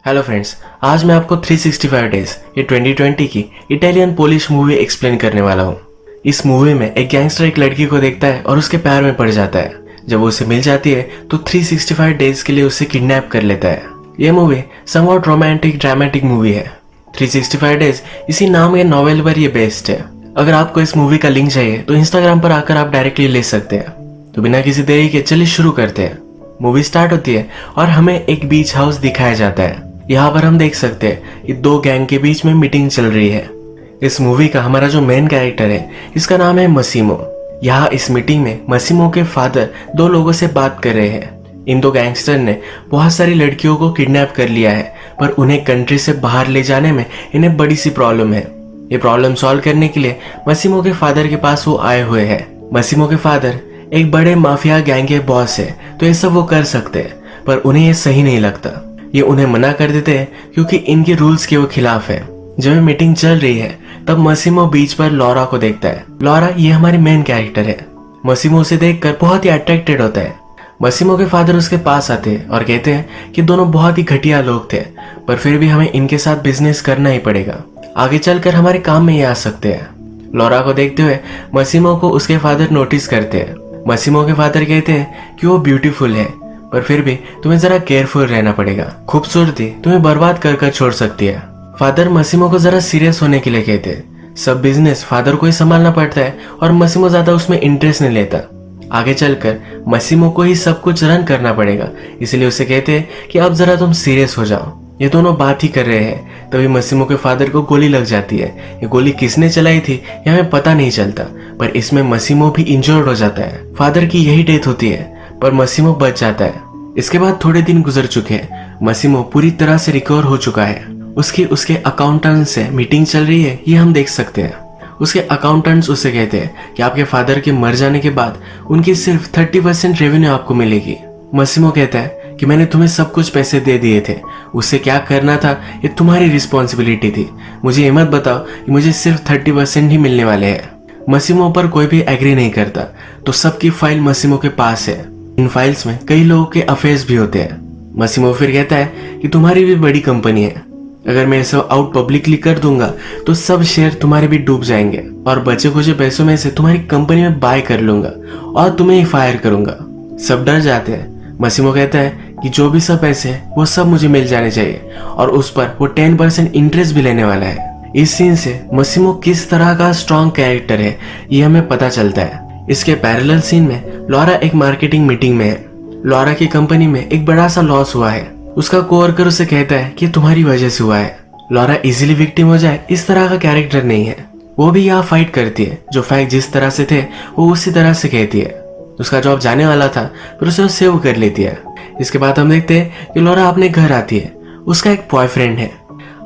Hello friends, आज मैं आपको 365 डेज ये 2020 की इटालियन पोलिश मूवी एक्सप्लेन करने वाला हूँ। इस मूवी में एक गैंगस्टर एक लड़की को देखता है और उसके प्यार में पड़ जाता है। जब वो उसे मिल जाती है तो 365 डेज के लिए उसे किडनैप कर लेता है। ये movie somewhat romantic dramatic movie है। 365 डेज इसी नाम के नॉवेल पर ये बेस्ड है। अगर आपको इस मूवी का लिंक चाहिए तो इंस्टाग्राम पर आकर आप डायरेक्टली ले सकते हैं। तो बिना किसी देरी के चलिए शुरू करते हैं। मूवी स्टार्ट होती है और हमें एक बीच हाउस दिखाया जाता है। यहाँ पर हम देख सकते हैं कि दो गैंग के बीच में मीटिंग चल रही है। इस मूवी का हमारा जो मेन कैरेक्टर है इसका नाम है मसीमो। यहाँ इस मीटिंग में मसीमो के फादर दो लोगों से बात कर रहे हैं। इन दो गैंगस्टर ने बहुत सारी लड़कियों को किडनैप कर लिया है, पर उन्हें कंट्री से बाहर ले जाने में इन्हें बड़ी सी प्रॉब्लम है। ये प्रॉब्लम सॉल्व करने के लिए मसीमो के फादर के पास वो आए हुए हैं। मसीमो के फादर एक बड़े माफिया गैंग के बॉस है, तो ये सब वो कर सकते हैं, पर उन्हें ये सही नहीं लगता। ये उन्हें मना कर देते हैं क्योंकि इनके रूल्स के वो खिलाफ है। जब ये मीटिंग चल रही है तब मसीमो बीच पर लॉरा को देखता है। लॉरा ये हमारी मेन कैरेक्टर है। मसीमो उसे देखकर बहुत ही अट्रैक्टेड होता है। मसीमो के फादर उसके पास आते हैं और कहते हैं कि दोनों बहुत ही घटिया लोग थे, पर फिर भी हमें इनके साथ बिजनेस करना ही पड़ेगा। आगे चलकर हमारे काम में ये आ सकते हैं। लॉरा को देखते हुए मसीमो को उसके फादर नोटिस करते हैं। मसीमो के फादर कहते हैं कि वो ब्यूटीफुल है, पर फिर भी तुम्हें जरा केयरफुल रहना पड़ेगा। खूबसूरती तुम्हें बर्बाद कर कर छोड़ सकती है। फादर मसीमो को जरा सीरियस होने के लिए कहते हैं। सब बिजनेस फादर को ही संभालना पड़ता है और मसीमो ज्यादा उसमें इंटरेस्ट नहीं लेता। आगे चलकर मसीमो को ही सब कुछ रन करना पड़ेगा, इसलिए उसे कहते हैं कि अब जरा तुम सीरियस हो जाओ। ये दोनों बात ही कर रहे हैं, तभी मसीमो के फादर को गोली लग जाती है। ये गोली किसने चलाई थी ये हमें पता नहीं चलता, पर इसमें मसीमो भी इंजर्ड हो जाता है। फादर की यही डेथ होती है, पर मसीमो बच जाता है। इसके बाद थोड़े दिन गुजर चुके हैं। मसीमो पूरी तरह से रिकवर हो चुका है। उसके अकाउंटेंट से मीटिंग चल रही है, ये हम देख सकते हैं। उसके अकाउंटेंट्स उसे कहते हैं कि आपके फादर के मर जाने के बाद उनकी सिर्फ 30% रेवेन्यू आपको मिलेगी। मसीमो कहता है कि मैंने तुम्हें सब कुछ पैसे दे दिए थे, उससे क्या करना था ये तुम्हारी रिस्पॉन्सिबिलिटी थी। मुझे ये मत बताओ कि मुझे सिर्फ 30% ही मिलने वाले हैं। मसीमो पर कोई भी एग्री नहीं करता, तो सबकी फाइल मसीमो के पास है। इन फाइल्स में कई लोगों के अफेयर्स भी होते हैं। मसीमो फिर कहता है कि तुम्हारी भी बड़ी कंपनी है, अगर मैं सब आउट पब्लिकली कर दूंगा तो सब शेयर तुम्हारे भी डूब जाएंगे और बचे कुछ पैसों में से तुम्हारी कंपनी में बाय कर लूंगा और तुम्हें ही फायर करूंगा। सब डर जाते हैं। मसीमो कहता है कि जो भी सब पैसे है वो सब मुझे मिल जाने चाहिए और उस पर वो 10% इंटरेस्ट भी लेने वाला है। इस सीन से मसीमो किस तरह का स्ट्रॉन्ग कैरेक्टर है ये हमें पता चलता है। इसके पैरेलल सीन में लॉरा एक मार्केटिंग मीटिंग में है। लॉरा की कंपनी में एक बड़ा सा लॉस हुआ है। उसका कोवर्कर उसे कहता है कि तुम्हारी वजह से हुआ है। लॉरा इजीली विक्टिम हो जाए इस तरह का कैरेक्टर नहीं है। वो भी यहाँ फाइट करती है। जो फैक्ट जिस तरह से थे वो उसी तरह से कहती है। उसका जॉब जाने वाला था पर उसे सेव कर लेती है। इसके बाद हम देखते हैं कि लॉरा अपने घर आती है। उसका एक बॉयफ्रेंड है।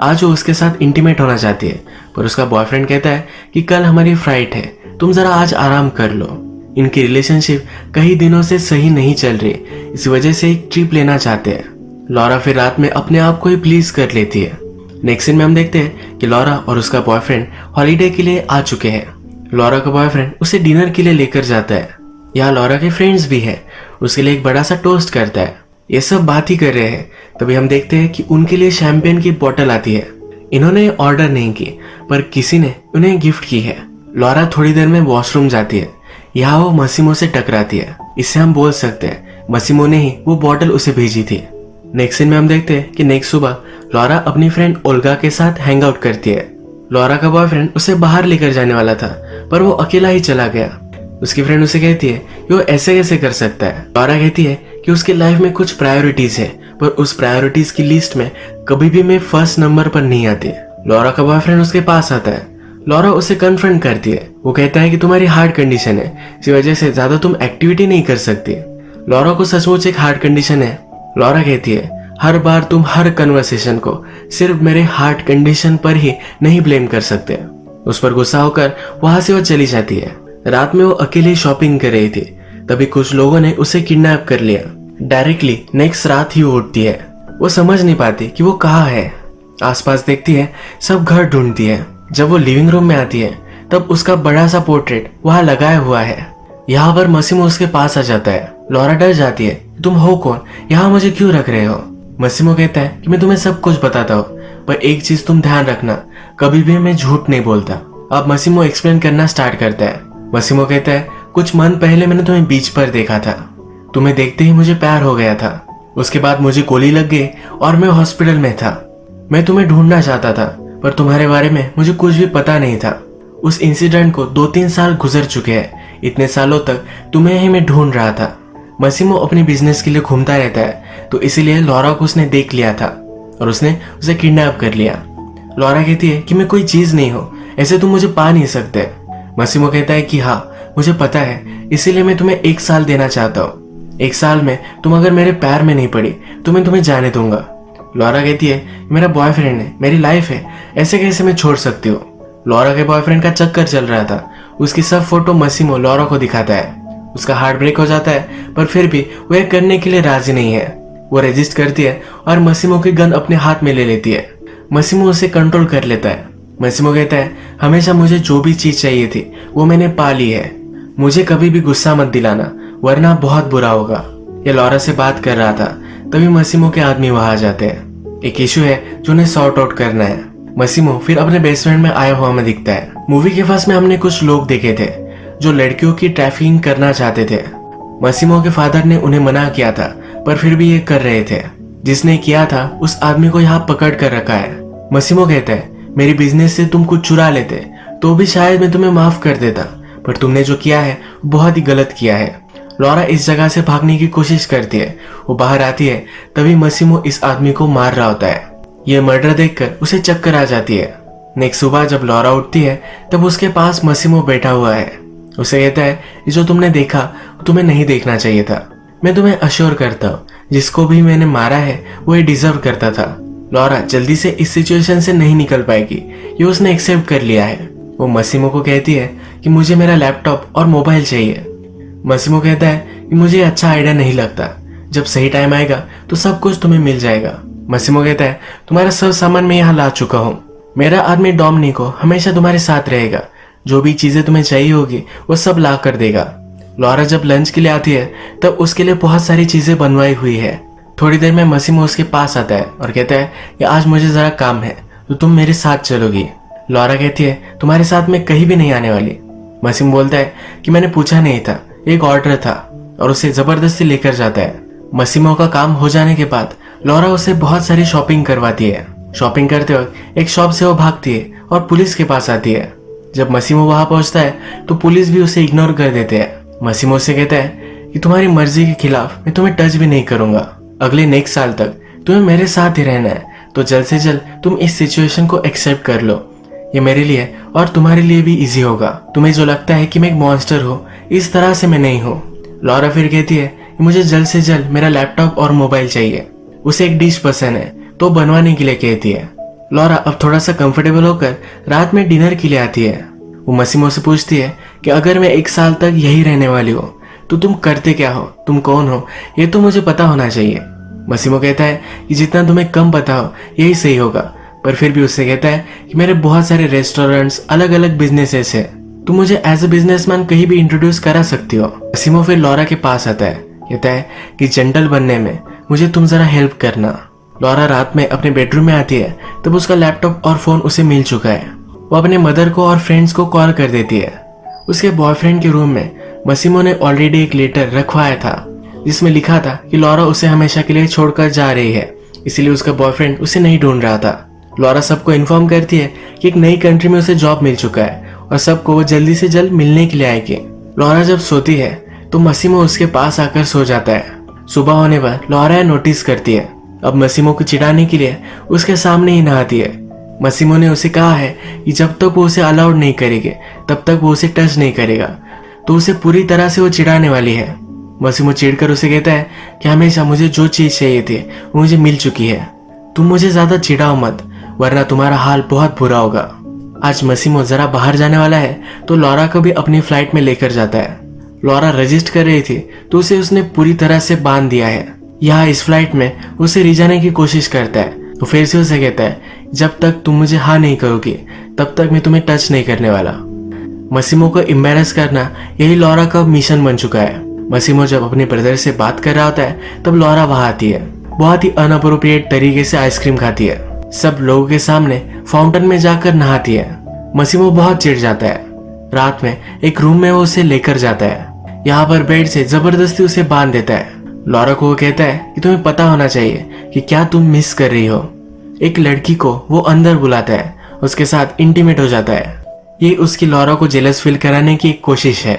आज वो उसके साथ इंटीमेट होना चाहती है, पर उसका बॉयफ्रेंड कहता है कि कल हमारी फ्लाइट है, तुम जरा आज आराम कर लो। इनकी रिलेशनशिप कई दिनों से सही नहीं चल रही, इस वजह से एक ट्रिप लेना चाहते हैं। लॉरा फिर रात में अपने आप को ही प्लीज कर लेती है। नेक्स्ट सीन में हम देखते हैं कि लॉरा और उसका बॉयफ्रेंड हॉलीडे के लिए आ चुके हैं। लॉरा का बॉयफ्रेंड उसे डिनर के लिए लेकर जाता है। यहाँ लॉरा के फ्रेंड्स भी है, उसके लिए एक बड़ा सा टोस्ट करता है। ये सब बात ही कर रहे हैं, तभी हम देखते हैं कि उनके लिए शैंपेन की बोतल आती है। इन्होंने ऑर्डर नहीं की, पर किसी ने उन्हें गिफ्ट की है। लॉरा थोड़ी देर में वॉशरूम जाती है। यहाँ वो मसीमो से टकराती है। इससे हम बोल सकते हैं मसीमो ने ही वो बॉटल उसे भेजी थी। नेक्स्ट सीन में हम देखते हैं कि नेक्स्ट सुबह लॉरा अपनी फ्रेंड ओल्गा के साथ हैंग आउट करती है। लॉरा का बॉयफ्रेंड उसे बाहर लेकर जाने वाला था, पर वो अकेला ही चला गया। उसकी फ्रेंड उसे कहती है कि वो ऐसे कैसे कर सकता है। लॉरा कहती है कि उसकी लाइफ में कुछ प्रायोरिटीज है, पर उस प्रायोरिटीज की लिस्ट में कभी भी मैं फर्स्ट नंबर पर नहीं आती। लॉरा का बॉयफ्रेंड उसके पास आता है। लॉरा उसे कन्फ्रंट करती है। वो कहता है कि तुम्हारी हार्ट कंडीशन है, इसी वजह से ज्यादा तुम एक्टिविटी नहीं कर सकती। लॉरा को सचमुच एक हार्ट कंडीशन है। लॉरा कहती है हर बार तुम हर कन्वर्सेशन को सिर्फ मेरे हार्ट कंडीशन पर ही नहीं ब्लेम कर सकते। उस पर गुस्सा होकर वहां से वो चली जाती है। रात में वो अकेली शॉपिंग कर रही थी, तभी कुछ लोगों ने उसे किडनैप कर लिया। डायरेक्टली नेक्स्ट रात ही वो उठती है। वो समझ नहीं पाती कि वो कहाँ है। आसपास देखती है, सब घर ढूंढती है। जब वो लिविंग रूम में आती है तब उसका बड़ा सा पोर्ट्रेट वहां लगाया हुआ है। यहाँ पर मसीमो उसके पास आ जाता है। लॉरा डर जाती है, तुम हो कौन, यहाँ मुझे क्यों रख रहे हो। मसीमो कहता है कि मैं तुम्हें सब कुछ बताता हूँ, पर एक चीज तुम ध्यान रखना, कभी भी मैं झूठ नहीं बोलता। अब मसीमो एक्सप्लेन करना स्टार्ट करता है। मसीमो कहता है, कुछ मंथ पहले मैंने तुम्हें बीच पर देखा था, तुम्हें देखते ही मुझे प्यार हो गया था। उसके बाद मुझे गोली लग गई और मैं हॉस्पिटल में था। मैं तुम्हें ढूंढना चाहता था, पर तुम्हारे बारे में मुझे कुछ भी पता नहीं था। उस इंसिडेंट को 2-3 साल गुजर चुके हैं। इतने सालों तक तुम्हें ही मैं ढूंढ रहा था। मसीमो अपने बिजनेस के लिए घूमता रहता है, तो इसीलिए लॉरा को उसने देख लिया था और उसने उसे किडनैप कर लिया। लॉरा कहती है कि मैं कोई चीज नहीं हूँ, ऐसे तुम मुझे पा नहीं सकते। मसीमो कहता है कि हाँ मुझे पता है, इसीलिए मैं तुम्हें 1 साल देना चाहता हूँ। 1 साल में तुम अगर मेरे पैर में नहीं पड़ी तो मैं तुम्हें जाने दूंगा। लॉरा कहती है, मेरा बॉयफ्रेंड है, मेरी लाइफ है, ऐसे कैसे मैं छोड़ सकती हूँ। लॉरा के बॉयफ्रेंड का चक्कर चल रहा था। उसकी सब फोटो मसीमो लॉरा को दिखाता है। उसका हार्ट ब्रेक हो जाता है, पर फिर भी वो यह करने के लिए राजी नहीं है। वो रेजिस्ट करती है और मसीमो की गन अपने हाथ में ले लेती है। मसीमो उसे कंट्रोल कर लेता है। मसीमो कहता है, हमेशा मुझे जो भी चीज चाहिए थी वो मैंने पा ली है, मुझे कभी भी गुस्सा मत दिलाना वरना बहुत बुरा होगा। ये लॉरा से बात कर रहा था, तभी मसीमो के आदमी वहां आ जाते हैं। एक इशू है जो उन्हें सॉर्ट आउट करना है। मसीमो फिर अपने बेस्ट फ्रेंड में आया हुआ में दिखता है। मूवी के फर्स्ट में हमने कुछ लोग देखे थे जो लड़कियों की ट्रैफिकिंग करना चाहते थे। मसीमो के फादर ने उन्हें मना किया था, पर फिर भी ये कर रहे थे। जिसने किया था उस आदमी को यहाँ पकड़ कर रखा है। मसीमो कहता है, मेरी बिजनेस से तुम कुछ चुरा लेते तो भी शायद मैं तुम्हें माफ कर देता, पर तुमने जो किया है वो बहुत ही गलत किया है। लॉरा इस जगह से भागने की कोशिश करती है। वो बाहर आती है, तभी मसीमो इस आदमी को मार रहा होता है। ये मर्डर देखकर उसे चक्कर आ जाती है। नेक्स्ट सुबह जब लॉरा उठती है तब उसके पास मसीमो बैठा हुआ है। उसे कहता है, जो तुमने देखा तुम्हें नहीं देखना चाहिए था। मैं तुम्हें अश्योर करता हूँ, जिसको भी मैंने मारा है वो ये डिजर्व करता था। लॉरा जल्दी से इस सिचुएशन से नहीं निकल पाएगी, ये उसने एक्सेप्ट कर लिया है। वो मसीमो को कहती है कि मुझे मेरा लैपटॉप और मोबाइल चाहिए। मसीमो कहता है कि मुझे अच्छा आइडिया नहीं लगता, जब सही टाइम आएगा तो सब कुछ तुम्हें मिल जाएगा। मसीमो कहता है, तुम्हारा सब सामान मैं यहाँ ला चुका हूँ। मेरा आदमी डोमिनिको हमेशा तुम्हारे साथ रहेगा, जो भी चीजें तुम्हें चाहिए होगी वो सब ला कर देगा। लॉरा जब लंच के लिए आती है तब उसके लिए बहुत सारी चीजें बनवाई हुई है। थोड़ी देर में मसीमो उसके पास आता है और कहता है कि आज मुझे जरा काम है तो तुम मेरे साथ चलोगी। लॉरा कहती है, तुम्हारे साथ मैं कहीं भी नहीं आने वाली। मसीमो बोलता है कि मैंने पूछा नहीं था, एक ऑर्डर था, और उसे जबरदस्ती लेकर जाता है। मसीमो का काम हो जाने के बाद लॉरा उसे बहुत सारी शॉपिंग करवाती है। शॉपिंग करते वक्त एक शॉप से वो भागती है और पुलिस के पास आती है। जब मसीमो वहां पहुंचता है तो पुलिस भी उसे इग्नोर कर देते हैं। मसीमो से कहता है कि तुम्हारी मर्जी के खिलाफ मैं तुम्हें टच भी नहीं करूंगा। अगले नेक्स्ट साल तक तुम्हें मेरे साथ ही रहना है, तो जल्द से जल्द तुम इस सिचुएशन को एक्सेप्ट कर लो। ये मेरे लिए और तुम्हारे लिए भी इजी होगा। तुम्हें जो लगता है कि मैं एक मॉन्स्टर हूँ, इस तरह से मैं नहीं हूँ। लॉरा फिर कहती है कि मुझे जल्द से जल्द मेरा लैपटॉप और मोबाइल चाहिए। उसे एक डिश पसंद है तो बनवाने के लिए कहती है। लॉरा अब थोड़ा सा कंफर्टेबल होकर रात में डिनर के लिए आती है। वो मसीमो से पूछती है कि अगर मैं 1 साल तक यही रहने वाली हूँ तो तुम करते क्या हो, तुम कौन हो, ये तो मुझे पता होना चाहिए। मसीमो कहता है कि जितना तुम्हें कम पता हो यही सही होगा, पर फिर भी उससे कहता है कि मेरे बहुत सारे रेस्टोरेंट्स, अलग अलग बिजनेसेस है, तुम मुझे एज ए बिजनेसमैन कहीं भी इंट्रोड्यूस करा सकती हो। मसीमो फिर लॉरा के पास आता है, कहता है कि जेंटल बनने में मुझे तुम जरा हेल्प करना। लॉरा रात में अपने बेडरूम में आती है तब उसका लैपटॉप और फोन उसे मिल चुका है। वो अपने मदर को और फ्रेंड्स को कॉल कर देती है। उसके बॉयफ्रेंड के रूम में मसीमो ने ऑलरेडी एक लेटर रखवाया था जिसमें लिखा था कि लॉरा उसे हमेशा के लिए छोड़कर जा रही है, इसीलिए उसका बॉयफ्रेंड उसे नहीं ढूंढ रहा था। लॉरा सबको इन्फॉर्म करती है कि एक नई कंट्री में उसे जॉब मिल चुका है और सबको वो जल्दी से जल्द मिलने के लिए आएगी। लॉरा जब सोती है तो मसीमो उसके पास आकर सो जाता है। सुबह होने पर लॉरा नोटिस करती है। अब मसीमो को चिढ़ाने के लिए उसके सामने ही नहाती है। मसीमो ने उसे कहा है कि जब तक वो उसे अलाउड नहीं करेगी तब तक वो उसे टच नहीं करेगा, तो उसे पूरी तरह से वो चिढ़ाने वाली है। मसीमो चिढ़कर उसे कहता है कि हमेशा मुझे जो चीज चाहिए थी वो मुझे मिल चुकी है, तुम मुझे ज्यादा चिढ़ाओ मत वरना तुम्हारा हाल बहुत बुरा होगा। आज मसीमो जरा बाहर जाने वाला है तो लॉरा को भी अपनी फ्लाइट में लेकर जाता है। लॉरा रजिस्ट कर रही थी तो उसे उसने पूरी तरह से बांध दिया है। यहाँ इस फ्लाइट में उसे रिझाने की कोशिश करता है तो फिर से उसे कहता है जब तक तुम मुझे हाँ नहीं करोगी तब तक मैं तुम्हें टच नहीं करने वाला। मसीमो को एम्बैरेस करना यही लॉरा का मिशन बन चुका है। मसीमो जब अपने ब्रदर से बात कर रहा होता है तब लॉरा वहां आती है। बहुत ही अनअप्रोप्रिएट तरीके से आइसक्रीम खाती है। सब लोगों के सामने फाउंटेन में जाकर नहाती है। मसीमो बहुत चिढ़ जाता है। रात में एक रूम में वो उसे लेकर जाता है। यहाँ पर बेड से जबरदस्ती उसे बांध देता है। लॉरा को वो कहता है कि तुम्हें पता होना चाहिए कि क्या तुम मिस कर रही हो। एक लड़की को वो अंदर बुलाता है, उसके साथ इंटीमेट हो जाता है। ये उसकी लॉरा को जेलस फील कराने की एक कोशिश है।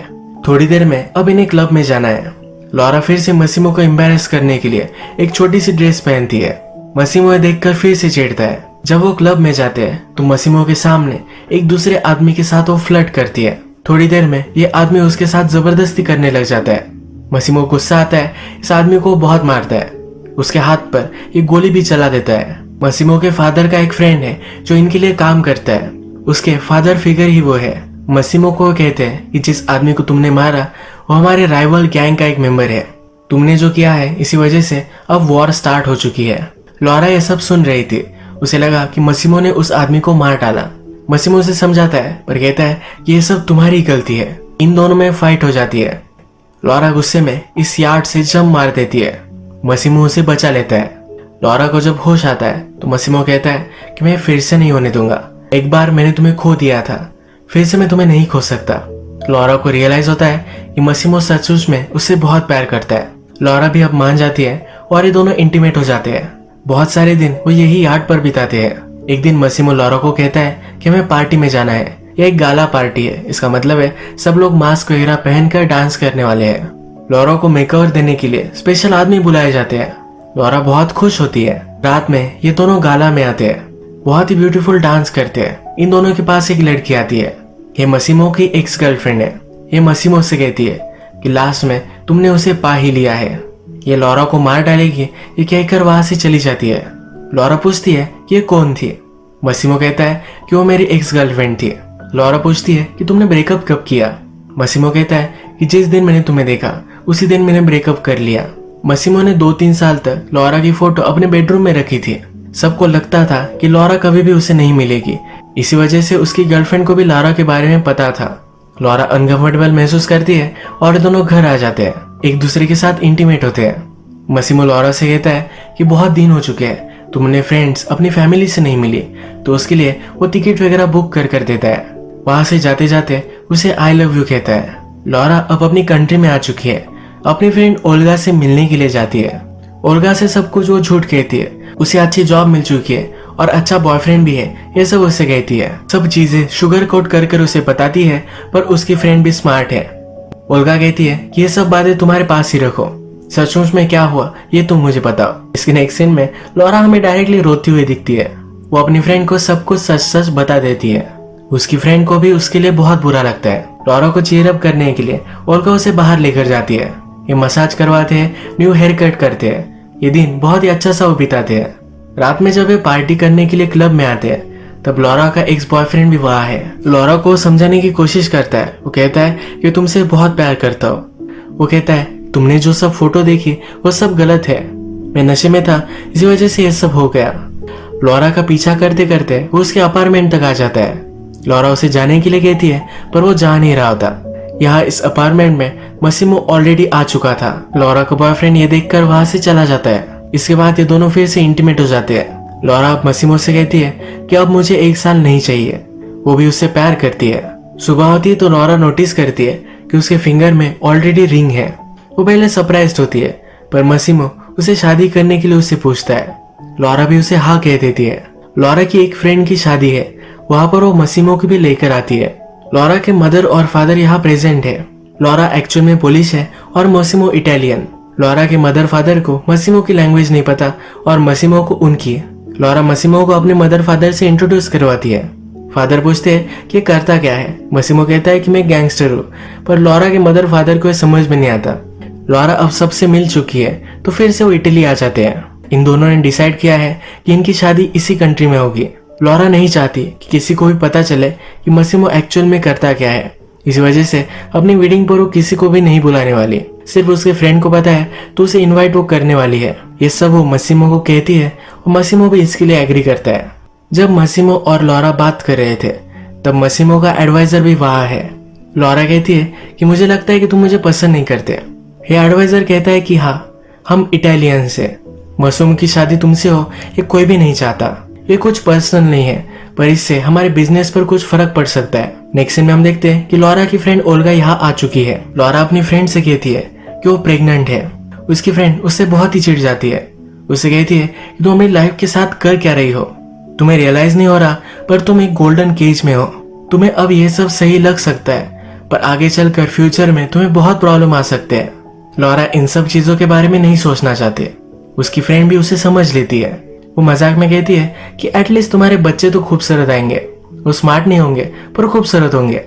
थोड़ी देर में अब इन्हें क्लब में जाना है। लॉरा फिर से मसीमो को एम्बैरेस करने के लिए एक छोटी सी ड्रेस पहनती है। मसीमो देखकर फिर से चिढ़ता है। जब वो क्लब में जाते हैं तो मसीमो के सामने एक दूसरे आदमी के साथ वो फ्लर्ट करती है। थोड़ी देर में ये आदमी उसके साथ जबरदस्ती करने लग जाता है। मसीमो गुस्सा आता है, इस आदमी को बहुत मारता है। उसके हाथ पर एक गोली भी चला देता है। मसीमो के फादर का एक फ्रेंड है जो इनके लिए काम करता है। उसके फादर फिगर ही वो है। मसीमो को कहते हैं कि जिस आदमी को तुमने मारा वो हमारे राइवल गैंग का एक मेंबर है। तुमने जो किया है इसी वजह से अब वॉर स्टार्ट हो चुकी है। लॉरा ये सब सुन रही थी। उसे लगा कि मसीमो ने उस आदमी को मार डाला। मसीमो उसे समझाता है पर कहता है कि ये सब तुम्हारी गलती है। इन दोनों में फाइट हो जाती है। लॉरा गुस्से में इस यार्ड से जंप मार देती है। मसीमो उसे बचा लेता है। लॉरा को जब होश आता है तो मसीमो कहता है कि मैं फिर से नहीं होने दूंगा। एक बार मैंने तुम्हें खो दिया था, फिर से मैं तुम्हें नहीं खो सकता। लॉरा को रियलाइज होता है कि मसीमो सचमुच में उससे बहुत प्यार करता है। लॉरा भी अब मान जाती है और ये दोनों इंटीमेट हो जाते हैं। बहुत सारे दिन वो यही यार्ड पर बिताते हैं। एक दिन मसीमो लॉरा को कहता है कि हमें पार्टी में जाना है। यह एक गाला पार्टी है। इसका मतलब है सब लोग मास्क वगैरह पहनकर डांस करने वाले हैं। लॉरा को मेकओवर देने के लिए स्पेशल आदमी बुलाए जाते हैं। लॉरा बहुत खुश होती है। रात में ये दोनों गाला में आते हैं, बहुत ही ब्यूटीफुल डांस करते हैं। इन दोनों के पास एक लड़की आती है। ये मसीमो की एक्स गर्लफ्रेंड है। ये मसीमो से कहती है कि लास्ट में तुमने उसे पा ही लिया है, ये लॉरा को मार डालेगी। ये कहकर वहां से चली जाती है। लॉरा पूछती है कि ये कौन थी। मसीमो कहता है कि वो मेरी एक्स गर्लफ्रेंड थी। लॉरा पूछती है कि तुमने ब्रेकअप कब किया। मसीमो कहता है कि जिस दिन मैंने तुम्हें देखा उसी दिन मैंने ब्रेकअप कर लिया। मसीमो ने 2-3 साल तक लॉरा की फोटो अपने बेडरूम में रखी थी। सबको लगता था कि लॉरा कभी भी उसे नहीं मिलेगी। इसी वजह से उसकी गर्लफ्रेंड को भी लॉरा के बारे में पता था। लॉरा अनकंफर्टेबल महसूस करती है और दोनों घर आ जाते हैं, एक दूसरे के साथ इंटीमेट होते हैं। मसीमो लॉरा से कहता है कि बहुत दिन हो चुके हैं, तुमने फ्रेंड्स अपनी फैमिली से नहीं मिली, तो उसके लिए वो टिकट वगैरह बुक कर देता है। वहां से जाते जाते उसे आई लव यू कहता है। लॉरा अब अपनी कंट्री में आ चुकी है। अपनी फ्रेंड ओल्गा से मिलने के लिए जाती है। ओल्गा से सब कुछ वो झूठ कहती है। उसे अच्छी जॉब मिल चुकी है और अच्छा बॉयफ्रेंड भी है, ये सब उसे कहती है। सब चीजें शुगर कोट कर उसे बताती है, पर उसकी फ्रेंड भी स्मार्ट है। ओल्गा कहती है कि ये सब बातें तुम्हारे पास ही रखो, सचमुच में क्या हुआ ये तुम मुझे बताओ। इसके नेक्स्ट सीन में लॉरा हमें डायरेक्टली रोती हुई दिखती है। वो अपनी फ्रेंड को सब कुछ सच सच बता देती है। उसकी फ्रेंड को भी उसके लिए बहुत बुरा लगता है। लॉरा को चीयर अप करने के लिए ओल्गा उसे बाहर लेकर जाती है। ये मसाज करवाते हैं, न्यू हेयर कट करते हैं। ये दिन बहुत ही अच्छा सा वो बिताते हैं। रात में जब ये पार्टी करने के लिए क्लब में आते हैं तब लॉरा का एक्स बॉयफ्रेंड भी वहाँ है। लॉरा को समझाने की कोशिश करता है। वो कहता है कि तुमसे बहुत प्यार करता हो। वो कहता है तुमने जो सब फोटो देखी वो सब गलत है, मैं नशे में था इसी वजह से ये सब हो गया। लॉरा का पीछा करते करते वो उसके अपार्टमेंट तक आ जाता है। लॉरा उसे जाने के लिए कहती है पर वो जा नहीं रहा होता। यहाँ इस अपार्टमेंट में मसीमो ऑलरेडी आ चुका था। लॉरा का बॉयफ्रेंड ये देखकर वहां से चला जाता है। इसके बाद ये दोनों फिर से इंटीमेट हो जाते हैं। लॉरा अब मसीमो से कहती है कि अब मुझे 1 साल नहीं चाहिए। वो भी उससे प्यार करती है। सुबह होती है तो लॉरा नोटिस करती है कि उसके फिंगर में ऑलरेडी रिंग है। वो पहले सरप्राइज्ड होती है पर मसीमो उसे शादी करने के लिए उससे पूछता है। लॉरा भी उसे हाँ कह देती है। लॉरा की एक फ्रेंड की शादी है, वहां पर वो मसीमो को भी लेकर आती है। लॉरा के मदर और फादर यहाँ प्रेजेंट है। लॉरा एक्चुअल में पोलिश है और मसीमो इटालियन। लॉरा के मदर फादर को मसीमो की लैंग्वेज नहीं पता और मसीमो को उनकी। लॉरा मसीमो को अपने मदर फादर से इंट्रोड्यूस करवाती है। फादर पूछते हैं कि करता क्या है। मसीमो कहता है कि मैं गैंगस्टर हूँ, पर लॉरा के मदर फादर को समझ में नहीं आता। लॉरा अब सबसे मिल चुकी है तो फिर से वो इटली आ जाते हैं। इन दोनों ने डिसाइड किया है कि इनकी शादी इसी कंट्री में होगी। लॉरा नहीं चाहती कि किसी को भी पता चले कि मसीमो एक्चुअल में करता क्या है। इसी वजह से अपनी वेडिंग पर वो किसी को भी नहीं बुलाने वाली। सिर्फ उसके फ्रेंड को पता है तो उसे इनवाइट वो करने वाली है। ये सब वो मसीमो को कहती है और मसीमो भी इसके लिए एग्री करता है। जब मसीमो और लॉरा बात कर रहे थे तब मसीमो का एडवाइजर भी वहां है। लॉरा कहती है कि मुझे लगता है कि तुम मुझे पसंद नहीं करते। ये एडवाइजर कहता है कि हाँ, हम इटालियंस है। मासूम की शादी तुमसे हो ये कोई भी नहीं चाहता, ये कुछ पर्सनल नहीं है, पर इससे हमारे बिजनेस पर कुछ फर्क पड़ सकता है। नेक्स्ट सीन में हम देखते हैं कि लॉरा की फ्रेंड ओल्गा यहाँ आ चुकी है। लॉरा अपनी फ्रेंड से कहती है कि वो प्रेग्नेंट है। उसकी फ्रेंड उससे बहुत ही चिढ़ जाती है। उससे कहती है कि तुम अपनी लाइफ के साथ कर क्या रही हो, तुम्हें रियलाइज नहीं हो रहा, पर तुम एक गोल्डन केज में हो। तुम्हें अब ये सब सही लग सकता है, पर आगे चलकर फ्यूचर में तुम्हें बहुत प्रॉब्लम आ सकते हैं। लॉरा इन सब चीजों के बारे में नहीं सोचना चाहती। उसकी फ्रेंड भी उसे समझ लेती है। वो मजाक में कहती है कि एटलीस्ट तुम्हारे बच्चे तो खूबसूरत आएंगे, वो स्मार्ट नहीं होंगे पर खूबसूरत होंगे।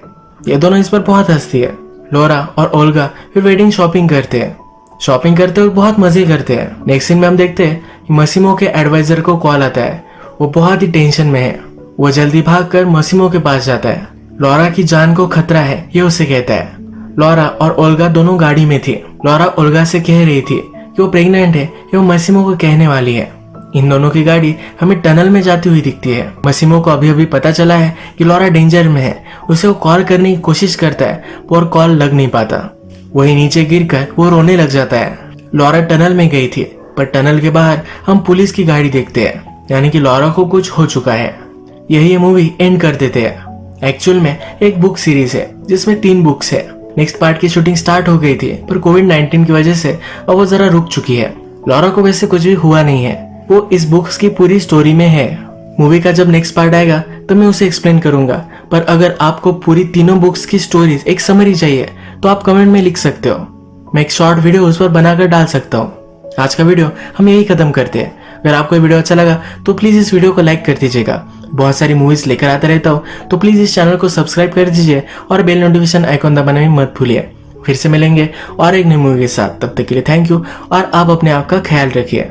ये दोनों इस पर बहुत हंसती है। लॉरा और ओल्गा फिर वेडिंग शॉपिंग करते हैं। शॉपिंग करते हुए बहुत मजे करते हैं। नेक्स्ट सीन में हम देखते हैं कि मसीमो के एडवाइजर को कॉल आता है। वो बहुत ही टेंशन में है। वो जल्दी भागकर मसीमो के पास जाता है। लॉरा की जान को खतरा है ये उसे कहता है। लॉरा और ओल्गा दोनों गाड़ी में थी। लॉरा ओल्गा से कह रही थी कि वो प्रेग्नेंट है, ये वो मसीमो को कहने वाली है। इन दोनों की गाड़ी हमें टनल में जाती हुई दिखती है। मसीमो को अभी अभी पता चला है कि लॉरा डेंजर में है। उसे वो कॉल करने की कोशिश करता है और कॉल लग नहीं पाता। वही नीचे गिरकर वो रोने लग जाता है। लॉरा टनल में गई थी, पर टनल के बाहर हम पुलिस की गाड़ी देखते हैं, यानी कि लॉरा को कुछ हो चुका है। यही ये मूवी एंड कर देते हैं। एक्चुअल में एक बुक सीरीज है जिसमें 3 बुक्स है। नेक्स्ट पार्ट की शूटिंग स्टार्ट हो गई थी, पर कोविड-19 की वजह से अब वो जरा रुक चुकी है। लॉरा को वैसे कुछ भी हुआ नहीं है, वो इस बुक्स की पूरी स्टोरी में है। मूवी का जब नेक्स्ट पार्ट आएगा तो मैं उसे एक्सप्लेन करूंगा, पर अगर आपको पूरी तीनों बुक्स की स्टोरीज एक समरी चाहिए तो आप कमेंट में लिख सकते हो। मैं एक शॉर्ट वीडियो उस पर बनाकर डाल सकता हूँ। आज का वीडियो हम यही खत्म करते हैं। अगर आपको ये वीडियो अच्छा लगा तो प्लीज इस वीडियो को लाइक कर दीजिएगा। बहुत सारी मूवीज लेकर आता रहता हूँ, तो प्लीज इस चैनल को सब्सक्राइब कर दीजिए और बेल नोटिफिकेशन आइकॉन दबाना भी मत भूलिए। फिर से मिलेंगे और एक नई मूवी के साथ। तब तक के लिए थैंक यू और आप अपने आप का ख्याल रखिए।